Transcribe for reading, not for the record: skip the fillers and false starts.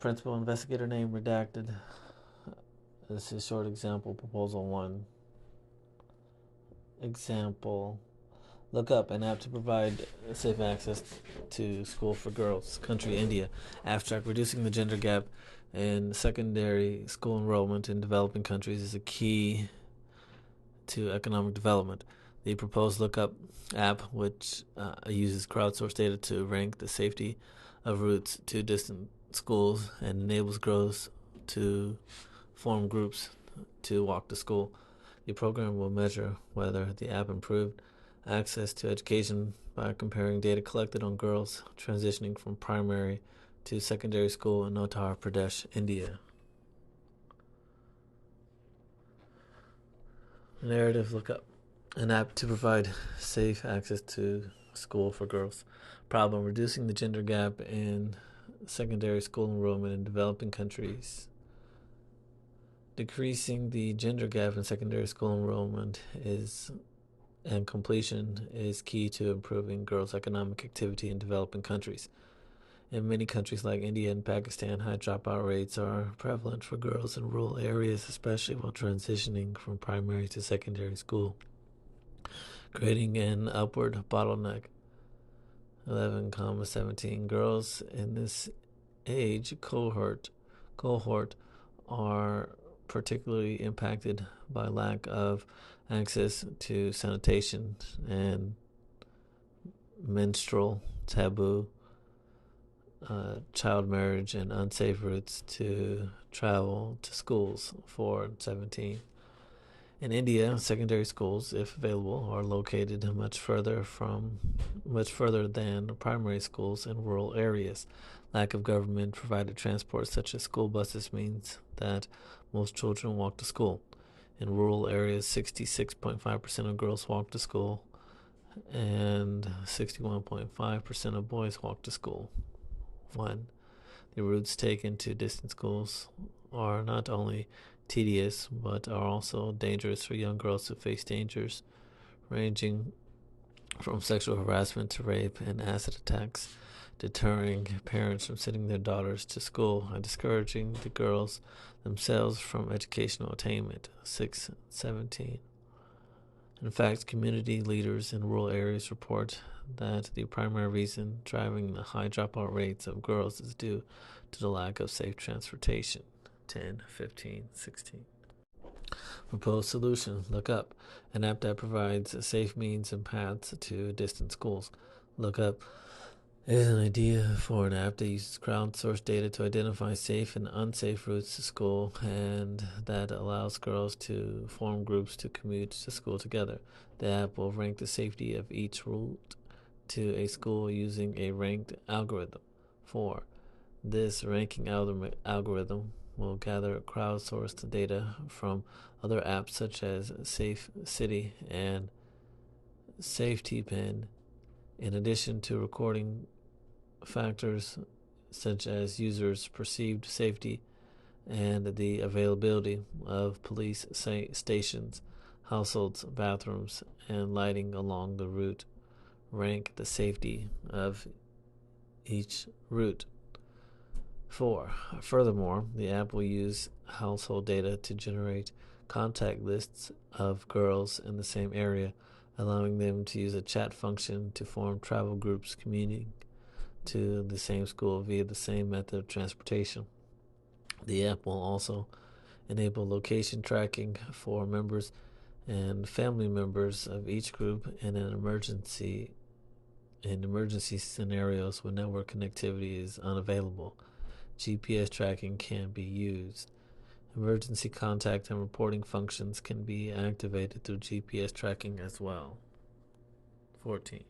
Principal investigator name redacted. This is short example, proposal 1. Example: look up an app to provide safe access to school for girls. Country: India. Abstract: reducing the gender gap in secondary school enrollment in developing countries is a key to economic development. The proposed lookup app, which uses crowdsourced data to rank the safety of routes to distant schools and enables girls to form groups to walk to school. The program will measure whether the app improved access to education by comparing data collected on girls transitioning from primary to secondary school in Uttar Pradesh, India. Narrative lookup: an app to provide safe access to school for girls. Problem: reducing the gender gap in secondary school enrollment in developing countries. Decreasing the gender gap in secondary school enrollment and completion is key to improving girls' economic activity in developing countries. In many countries like India and Pakistan, high dropout rates are prevalent for girls in rural areas, especially while transitioning from primary to secondary school, creating an upward bottleneck. 11,17 girls in this age cohort are particularly impacted by lack of access to sanitation and menstrual taboo, child marriage, and unsafe routes to travel to schools. 417. In India, secondary schools, if available, are located much further than primary schools in rural areas. Lack of government-provided transport, such as school buses, means that most children walk to school. In rural areas, 66.5% of girls walk to school, and 61.5% of boys walk to school. 1. The routes taken to distant schools are not only tedious, but are also dangerous for young girls who face dangers ranging from sexual harassment to rape and acid attacks, deterring parents from sending their daughters to school and discouraging the girls themselves from educational attainment. 617. In fact, community leaders in rural areas report that the primary reason driving the high dropout rates of girls is due to the lack of safe transportation. 10, 15, 16. Proposed solution: look up an app that provides safe means and paths to distant schools. Look up is an idea for an app that uses crowdsourced data to identify safe and unsafe routes to school, and that allows girls to form groups to commute to school together. The app will rank the safety of each route to a school using a ranked algorithm. 4. This ranking algorithm will gather crowdsourced data from other apps such as Safe City and SafetyPin, in addition to recording factors such as users' perceived safety and the availability of police stations, households, bathrooms, and lighting along the route. Rank the safety of each route. 4. Furthermore, the app will use household data to generate contact lists of girls in the same area, allowing them to use a chat function to form travel groups commuting to the same school via the same method of transportation. The app will also enable location tracking for members and family members of each group in emergency scenarios when network connectivity is unavailable. GPS tracking can be used. Emergency contact and reporting functions can be activated through GPS tracking as well. 14.